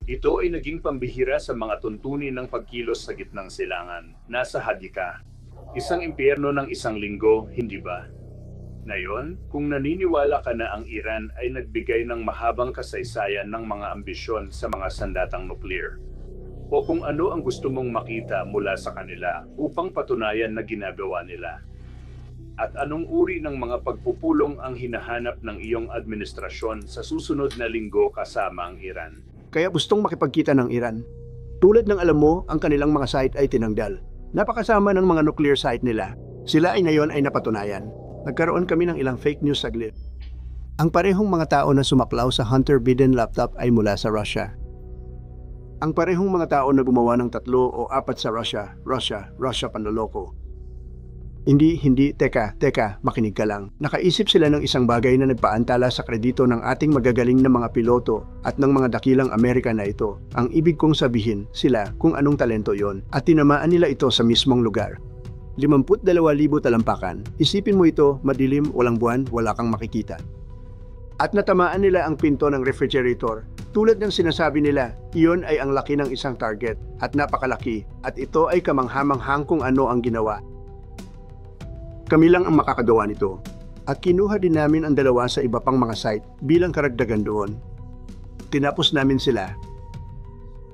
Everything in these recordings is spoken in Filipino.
Ito ay naging pambihira sa mga tuntunin ng pagkilos sa gitnang silangan. Nasa hadika. Isang impyerno ng isang linggo, hindi ba? Ngayon, kung naniniwala ka na ang Iran ay nagbigay ng mahabang kasaysayan ng mga ambisyon sa mga sandatang nuklear, o kung ano ang gusto mong makita mula sa kanila upang patunayan na ginagawa nila, at anong uri ng mga pagpupulong ang hinahanap ng iyong administrasyon sa susunod na linggo kasama ang Iran. Kaya gustong makipagkita ng Iran. Tulad ng alam mo, ang kanilang mga site ay tinanggal. Napakasama ng mga nuclear site nila. Sila ay ngayon ay napatunayan. Nagkaroon kami ng ilang fake news saglit. Ang parehong mga tao na sumaklaw sa Hunter Biden laptop ay mula sa Russia. Ang parehong mga tao na gumawa ng 3 o 4 sa Russia panloloko. Hindi, teka, makinig ka lang. Nakaisip sila ng isang bagay na nagpaantala sa kredito ng ating magagaling na mga piloto at ng mga dakilang Amerika na ito. Ang ibig kong sabihin, sila kung anong talento yon at tinamaan nila ito sa mismong lugar. 52,000 talampakan. Isipin mo ito, madilim, walang buwan, wala kang makikita. At natamaan nila ang pinto ng refrigerator. Tulad ng sinasabi nila, iyon ay ang laki ng isang target at napakalaki at ito ay kamanghamanghang kung ano ang ginawa. Kami lang ang makakagawa nito. At kinuha din namin ang 2 sa iba pang mga site bilang karagdagan doon. Tinapos namin sila.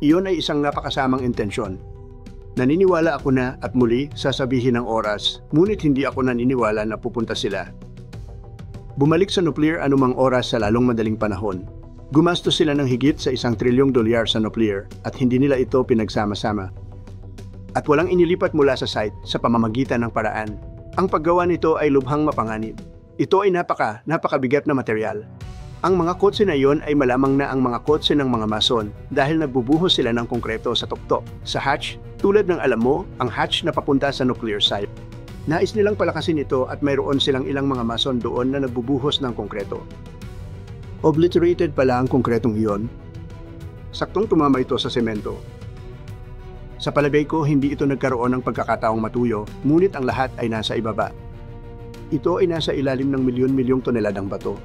Iyon ay isang napakasamang intensyon. Naniniwala ako na at muli sasabihin ng oras, ngunit hindi ako naniniwala na pupunta sila. Bumalik sa nuclear anumang oras sa lalong madaling panahon. Gumastos sila ng higit sa $1 trilyong sa nuclear at hindi nila ito pinagsama-sama. At walang inilipat mula sa site sa pamamagitan ng paraan. Ang paggawa nito ay lubhang mapanganib. Ito ay napakabigat na material. Ang mga kotse na iyon ay malamang na ang mga kotse ng mga mason dahil nagbubuhos sila ng konkreto sa tuktok. Sa hatch, tulad ng alam mo, ang hatch na papunta sa nuclear site. Nais nilang palakasin ito at mayroon silang ilang mga mason doon na nagbubuhos ng konkreto. Obliterated pala ang konkretong iyon. Saktong tumama ito sa semento. Sa palagay ko, hindi ito nagkaroon ng pagkakataong matuyo, ngunit ang lahat ay nasa ibaba. Ito ay nasa ilalim ng milyon-milyong toneladang bato.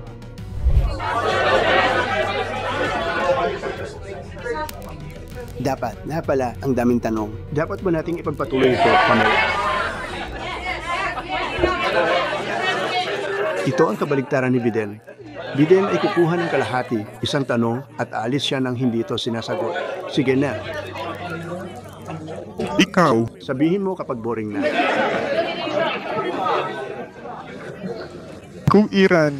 Dapat, na pala, ang daming tanong. Dapat ba nating ipagpatuloy ito, Pamela? Ito ang kabaligtaran ni Biden. Biden ay kukuha ng kalahati, isang tanong, at aalis siya nang hindi ito sinasagot. Sige na. Ikaw, Sabihin mo kapag boring na. kung Iran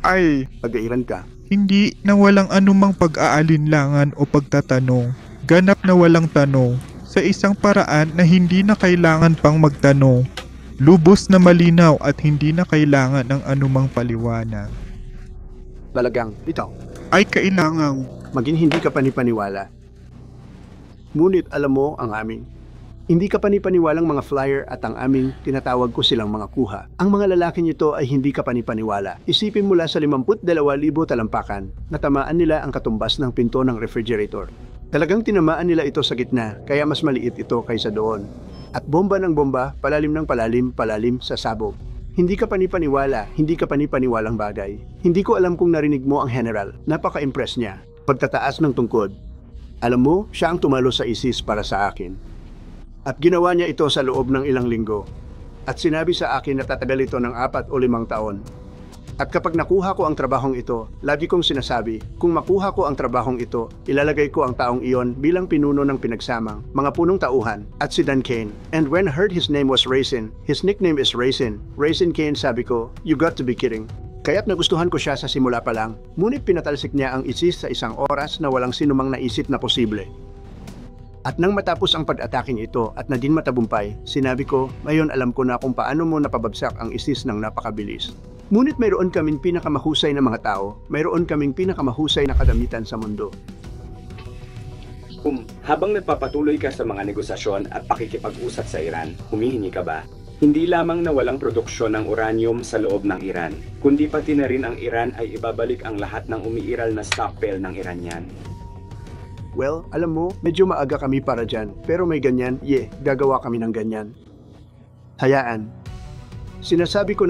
ay Pag-airan ka. hindi na walang anumang pag-aalinlangan o pagtatanong, ganap na walang tanong, sa isang paraan na hindi na kailangan pang magtanong, lubos na malinaw at hindi na kailangan ng anumang paliwanag, Talagang, ito. ay kailangang Maging hindi ka panipaniwala. Ngunit alam mo ang aming. Hindi ka panipaniwalang mga flyer at ang aming tinatawag ko silang mga kuha. Ang mga lalaking ito ay hindi ka panipaniwala. Isipin mula sa 52,000 talampakan, natamaan nila ang katumbas ng pinto ng refrigerator. Talagang tinamaan nila ito sa gitna, kaya mas maliit ito kaysa doon. At bomba ng bomba, palalim ng palalim sa sabog. Hindi ka panipaniwala, hindi ka panipaniwalang bagay. Hindi ko alam kung narinig mo ang general. Napaka-impress niya. Pagtataas ng tungkod. Alam mo, siya ang tumalo sa ISIS para sa akin. At ginawa niya ito sa loob ng ilang linggo. At sinabi sa akin na tatagal ito ng 4 o 5 taon. At kapag nakuha ko ang trabahong ito, lagi kong sinasabi, kung makuha ko ang trabahong ito, ilalagay ko ang taong iyon bilang pinuno ng pinagsamang mga punong tauhan at si Dan Kane. And when I heard his name was Raisin, his nickname is Raisin. Raisin Kane, sabi ko, you got to be kidding. Kaya't nagustuhan ko siya sa simula pa lang, ngunit pinatalsik niya ang ISIS sa isang oras na walang sinumang naisip na posible. At nang matapos ang pag-ataking ito at na din matabumpay, sinabi ko, ngayon alam ko na kung paano mo napabagsak ang ISIS ng napakabilis. Ngunit mayroon kaming pinakamahusay na mga tao, mayroon kaming pinakamahusay na kadamitan sa mundo. Habang nagpapatuloy ka sa mga negosasyon at pakikipag-usap sa Iran, humihingi ka ba? Hindi lamang na walang produksyon ng uranium sa loob ng Iran, kundi pati na rin ang Iran ay ibabalik ang lahat ng umiiral na stockpile ng Iranian. Well, alam mo, medyo maaga kami para dyan, pero may ganyan, gagawa kami ng ganyan. Hayaan. Sinasabi ko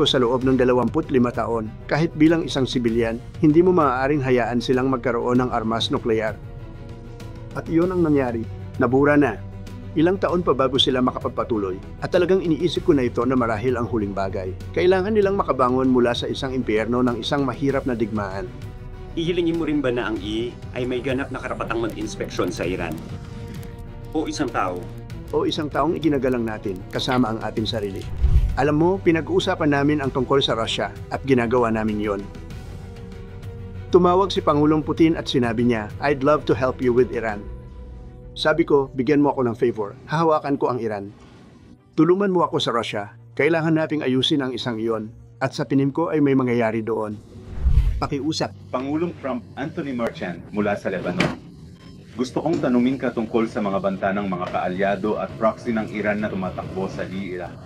sa loob ng 25 taon, kahit bilang isang sibilyan, hindi mo maaaring hayaan silang magkaroon ng armas nuklear. At iyon ang nangyari. Nabura na. Ilang taon pa bago sila makapagpatuloy. At talagang iniisip ko na ito na marahil ang huling bagay. Kailangan nilang makabangon mula sa isang impyerno ng isang mahirap na digmaan. Ihilingin mo rin ba na ang ay may ganap na karapatang mag-inspeksyon sa Iran? O isang tao? O isang taong iginagalang natin kasama ang ating sarili. Alam mo, pinag-uusapan namin ang tungkol sa Russia at ginagawa namin yon. Tumawag si Pangulong Putin at sinabi niya, "I'd love to help you with Iran." Sabi ko, bigyan mo ako ng favor, hahawakan ko ang Iran. Tulungan mo ako sa Russia, kailangan nating ayusin ang isang iyon, at sa tingin ko ay may mangyayari doon. Pakiusap. Pangulong Trump, Anthony Merchant mula sa Lebanon. Gusto kong tanungin ka tungkol sa mga banta ng mga kaalyado at proxy ng Iran na tumatakbo sa Iraq.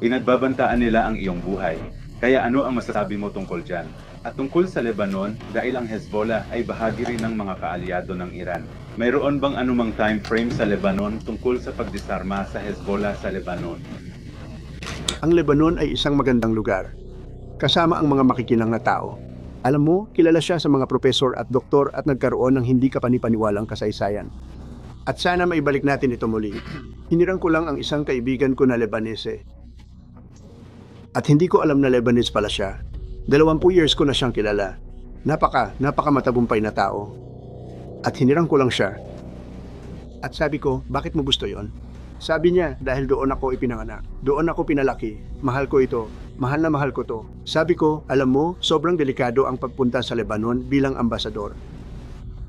Pinagbabantaan nila ang iyong buhay. Kaya ano ang masasabi mo tungkol dyan? At tungkol sa Lebanon, dahil ang Hezbollah ay bahagi rin ng mga kaalyado ng Iran. Mayroon bang anumang time frame sa Lebanon tungkol sa pagdisarma sa Hezbollah sa Lebanon? Ang Lebanon ay isang magandang lugar. Kasama ang mga makikinang na tao. Alam mo, kilala siya sa mga profesor at doktor at nagkaroon ng hindi kapanipaniwalang kasaysayan. At sana maibalik natin ito muli. Hinirang ko lang ang isang kaibigan ko na Lebanese. At hindi ko alam na Lebanese pala siya. 20 years ko na siyang kilala. Napaka matagumpay na tao. At hinirang ko lang siya. At sabi ko, bakit mo gusto yon? Sabi niya, dahil doon ako ipinanganak. Doon ako pinalaki. Mahal ko ito. Mahal na mahal ko to. Sabi ko, alam mo, sobrang delikado ang pagpunta sa Lebanon bilang ambasador.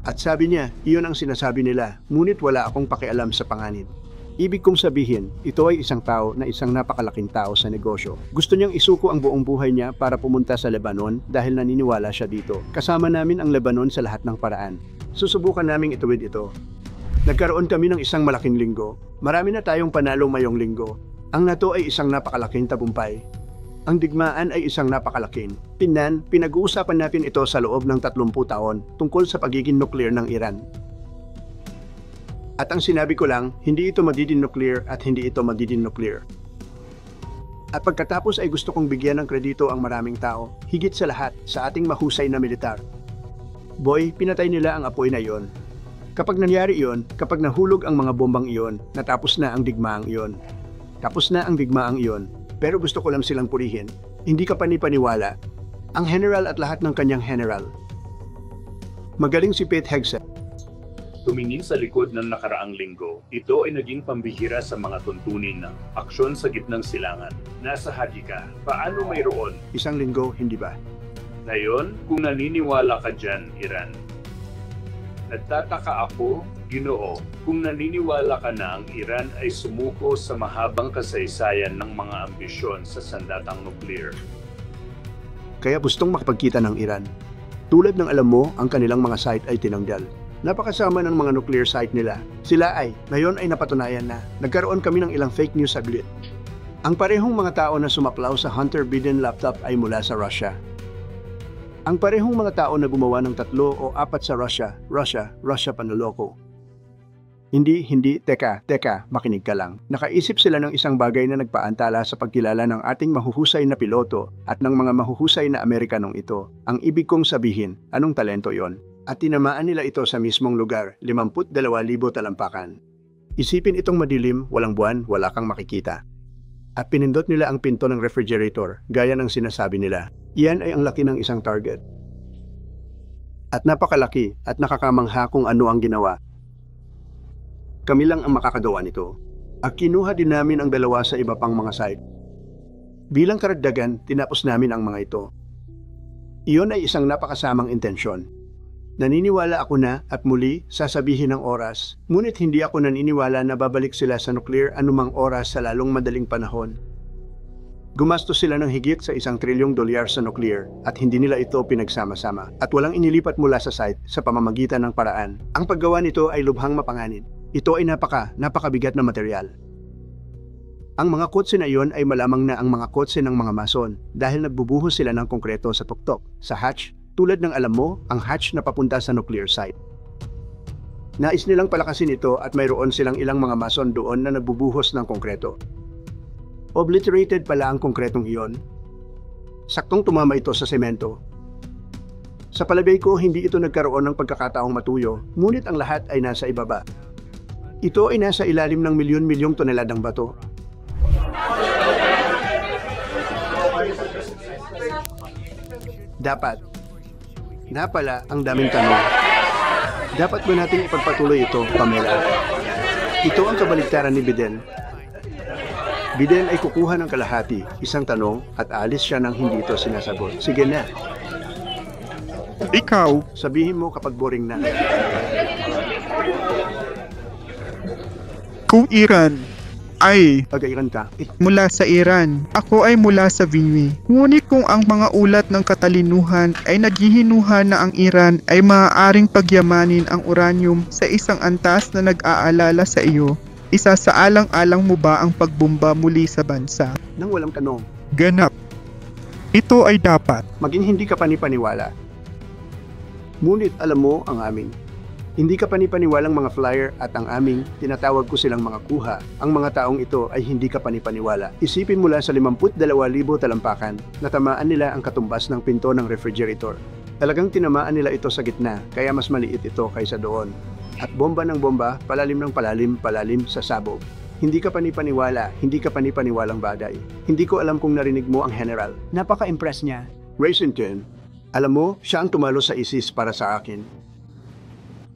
At sabi niya, iyon ang sinasabi nila, ngunit wala akong pakialam sa panganib. Ibig kong sabihin, ito ay isang tao na isang napakalaking tao sa negosyo. Gusto niyang isuko ang buong buhay niya para pumunta sa Lebanon dahil naniniwala siya dito. Kasama namin ang Lebanon sa lahat ng paraan. Susubukan naming ituwid ito. Nagkaroon kami ng isang malaking linggo. Marami na tayong panalo mayong linggo. Ang NATO ay isang napakalaking tagumpay. Ang digmaan ay isang napakalaking. Pinag-uusapan natin ito sa loob ng 30 taon tungkol sa pagiging nuclear ng Iran. At ang sinabi ko lang, hindi ito magiging nuclear at hindi ito magiging nuclear. At pagkatapos ay gusto kong bigyan ng kredito ang maraming tao, higit sa lahat sa ating mahusay na militar. Boy, pinatay nila ang apoy na iyon. Kapag nangyari iyon, kapag nahulog ang mga bombang iyon, natapos na ang digmaang iyon. Tapos na ang digmaang iyon. Pero gusto ko lang silang purihin. Hindi ka panipaniwala. Ang general at lahat ng kanyang general. Magaling si Pete Hegseth. Tumingin sa likod ng nakaraang linggo, ito ay naging pambihira sa mga tuntunin ng aksyon sa gitnang silangan. Nasa hadi ka, paano mayroon? Isang linggo, hindi ba? Ngayon, kung naniniwala ka dyan, Iran. Nagtataka ako, Ginoo, kung naniniwala ka na ang Iran ay sumuko sa mahabang kasaysayan ng mga ambisyon sa sandatang nuklear. Kaya gustong makapagkita ng Iran. Tulad ng alam mo, ang kanilang mga site ay tinanggal. Napakasama ng mga nuclear site nila. Sila ay, ngayon ay napatunayan na. Nagkaroon kami ng ilang fake news saglit. Ang parehong mga tao na sumaplaw sa Hunter Biden laptop ay mula sa Russia. Ang parehong mga tao na gumawa ng 3 o 4 sa Russia panloloko. Hindi, teka, makinig ka lang. Nakaisip sila ng isang bagay na nagpaantala sa pagkilala ng ating mahuhusay na piloto at ng mga mahuhusay na Amerikanong ito. Ang ibig kong sabihin, anong talento yon? At tinamaan nila ito sa mismong lugar, 52,000 talampakan. Isipin itong madilim, walang buwan, wala kang makikita. At pinindot nila ang pinto ng refrigerator, gaya ng sinasabi nila. Iyan ay ang laki ng isang target. At napakalaki at nakakamangha kung ano ang ginawa. Kami lang ang makakagawa nito. At kinuha din namin ang 2 sa iba pang mga site. Bilang karagdagan, tinapos namin ang mga ito. Iyon ay isang napakasamang intensyon. Naniniwala ako na at muli sasabihin ng oras, ngunit hindi ako naniniwala na babalik sila sa nuclear anumang oras sa lalong madaling panahon. Gumastos sila ng higit sa $1 trilyong sa nuclear at hindi nila ito pinagsama-sama at walang inilipat mula sa site sa pamamagitan ng paraan. Ang paggawa nito ay lubhang mapanganib. Ito ay napakabigat na material. Ang mga kotse na iyon ay malamang na ang mga kotse ng mga mason dahil nagbubuhos sila ng konkreto sa tuktok, sa hatch, tulad ng alam mo, ang hatch na papunta sa nuclear site. Nais nilang palakasin ito at mayroon silang ilang mga mason doon na nagbubuhos ng konkreto. Obliterated pala ang konkretong iyon. Saktong tumama ito sa semento. Sa palagay ko, hindi ito nagkaroon ng pagkakataong matuyo, ngunit ang lahat ay nasa ibaba. Ito ay nasa ilalim ng milyon-milyong toneladang bato. Dapat. Napala ang daming tanong. Dapat ba nating ipagpatuloy ito, Pamela? Ito ang kabaligtaran ni Biden. Biden ay kukuha ng kalahati, isang tanong, at alis siya nang hindi ito sinasagot. Sige na, Ikaw, sabihin mo kapag boring na. kung Iran ay Pag-iran ka. mula sa Iran, ako ay mula sa Vimy. Ngunit kung ang mga ulat ng katalinuhan ay naghihinuhan na ang Iran ay maaaring pagyamanin ang uranium sa isang antas na nag-aalala sa iyo, isasaalang-alang mo ba ang pagbomba muli sa bansa? Nang walang tanong, Ganap. Ito ay dapat. maging hindi ka panipaniwala. Ngunit alam mo ang amin. Hindi ka panipaniwalang mga flyer at ang aming, tinatawag ko silang mga kuha. Ang mga taong ito ay hindi ka panipaniwala. Isipin mula sa 52,000 talampakan, natamaan nila ang katumbas ng pinto ng refrigerator. Talagang tinamaan nila ito sa gitna, kaya mas maliit ito kaysa doon. At bomba ng bomba, palalim ng palalim sa sabog. Hindi ka panipaniwala, hindi ka panipaniwalang bagay. Hindi ko alam kung narinig mo ang general. Napaka-impress niya. Raisinton, alam mo, siya ang tumalo sa ISIS para sa akin.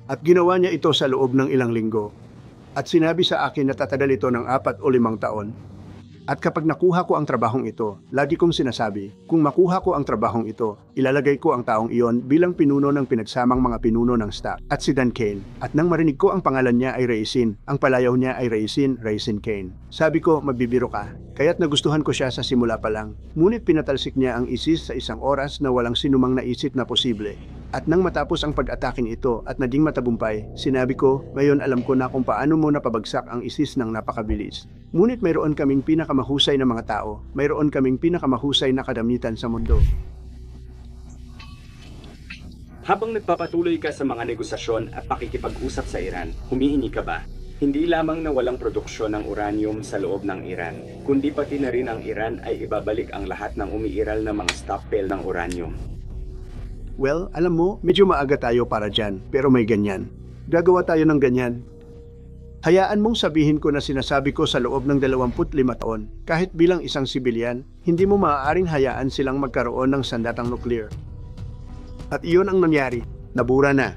At ginawa niya ito sa loob ng ilang linggo. At sinabi sa akin na tatadal ito ng 4 o 5 taon. At kapag nakuha ko ang trabahong ito, lagi kong sinasabi, kung makuha ko ang trabahong ito, ilalagay ko ang taong iyon bilang pinuno ng pinagsamang mga pinuno ng staff. At si Dan Kane. At nang marinig ko ang pangalan niya ay Raisin, ang palayaw niya ay Raisin Kane. Sabi ko, magbibiro ka. Kaya't nagustuhan ko siya sa simula pa lang. Ngunit pinatalsik niya ang ISIS sa isang oras na walang sinumang naisip na posible. At nang matapos ang pag-ataking ito at naging matagumpay, sinabi ko, ngayon alam ko na kung paano mo napabagsak ang ISIS ng napakabilis. Ngunit mayroon kaming pinakamahusay na mga tao, mayroon kaming pinakamahusay na kadamitan sa mundo. Habang nagpapatuloy ka sa mga negosasyon at pakikipag-usap sa Iran, humihingi ka ba? Hindi lamang na walang produksyon ng uranium sa loob ng Iran, kundi pati na rin ang Iran ay ibabalik ang lahat ng umiiral na mga stockpile ng uranium. Well, alam mo, medyo maaga tayo para dyan, pero may ganyan. Gagawa tayo ng ganyan. Hayaan mong sabihin ko na sinasabi ko sa loob ng 25 taon, kahit bilang isang sibilyan, hindi mo maaaring hayaan silang magkaroon ng sandatang nuklear. At iyon ang nangyari, nabura na.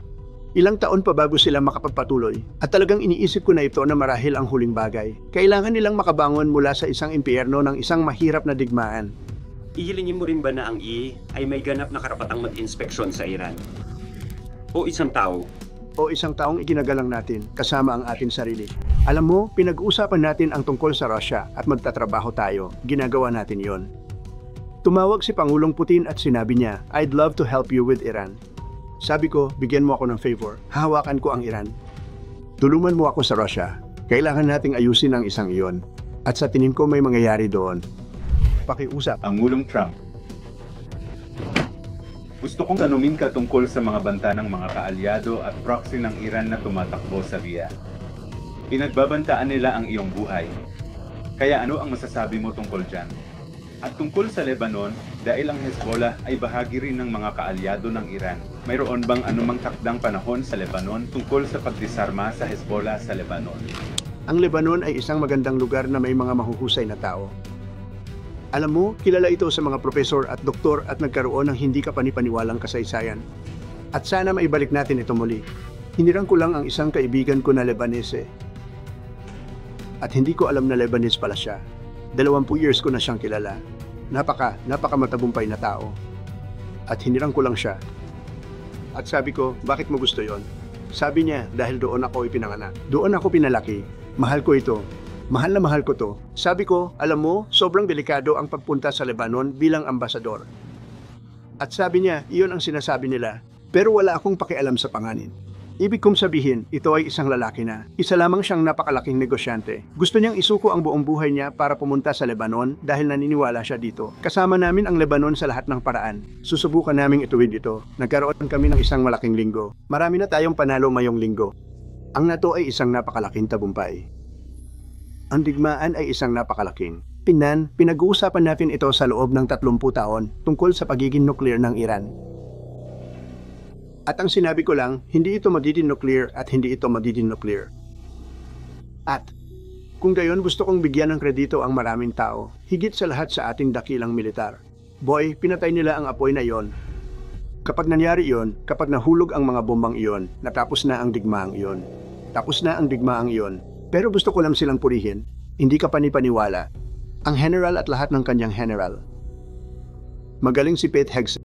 Ilang taon pa bago sila makapagpatuloy, at talagang iniisip ko na ito na marahil ang huling bagay. Kailangan nilang makabangon mula sa isang impyerno ng isang mahirap na digmaan. Ihilingin mo rin ba na ang ay may ganap na karapatang mag-inspeksyon sa Iran? O isang tao? O isang taong iginagalang natin kasama ang ating sarili. Alam mo, pinag-uusapan natin ang tungkol sa Russia at magtatrabaho tayo. Ginagawa natin yon. Tumawag si Pangulong Putin at sinabi niya, I'd love to help you with Iran. Sabi ko, bigyan mo ako ng favor. Hahawakan ko ang Iran. Tulungan mo ako sa Russia. Kailangan nating ayusin ang isang iyon. At sa tingin ko may mangyayari doon. Pakiusap. Pangulong Trump. Gusto kong tanungin ka tungkol sa mga banta ng mga kaalyado at proxy ng Iran na tumatakbo sa Riyadh. Pinagbabantaan nila ang iyong buhay. Kaya ano ang masasabi mo tungkol dyan? At tungkol sa Lebanon, dahil ang Hezbollah ay bahagi rin ng mga kaalyado ng Iran, mayroon bang anumang takdang panahon sa Lebanon tungkol sa pagdisarma sa Hezbollah sa Lebanon? Ang Lebanon ay isang magandang lugar na may mga mahuhusay na tao. Alam mo, kilala ito sa mga profesor at doktor at nagkaroon ng hindi kapanipaniwalang kasaysayan. At sana maibalik natin ito muli. Hinirang ko lang ang isang kaibigan ko na Lebanese. At hindi ko alam na Lebanese pala siya. 20 years ko na siyang kilala. Napaka matagumpay na tao. At hinirang ko lang siya. At sabi ko, bakit mo gusto yon? Sabi niya, dahil doon ako ipinanganak. Doon ako pinalaki. Mahal ko ito. Mahal na mahal ko to. Sabi ko, alam mo, sobrang delikado ang pagpunta sa Lebanon bilang ambasador. At sabi niya, iyon ang sinasabi nila. Pero wala akong pakialam sa panganin. Ibig kong sabihin, ito ay isang lalaki na. Isa lamang siyang napakalaking negosyante. Gusto niyang isuko ang buong buhay niya para pumunta sa Lebanon dahil naniniwala siya dito. Kasama namin ang Lebanon sa lahat ng paraan. Susubukan naming ituwid ito. Nagkaroon kami ng isang malaking linggo. Marami na tayong panalo mayong linggo. Ang NATO ay isang napakalaking tagumpay. Ang digmaan ay isang napakalaking. Pinag-uusapan natin ito sa loob ng 30 taon tungkol sa pagiging nuclear ng Iran. At ang sinabi ko lang, hindi ito madidin-nuclear at hindi ito madidin-nuclear. At kung gayon gusto kong bigyan ng kredito ang maraming tao, higit sa lahat sa ating dakilang militar. Boy, pinatay nila ang apoy na iyon. Kapag nangyari iyon, kapag nahulog ang mga bombang iyon, natapos na ang digmaang iyon. Tapos na ang digmaang iyon. Pero gusto ko lang silang purihin, hindi ka panipaniwala. Ang general at lahat ng kanyang general. Magaling si Pete Hegson.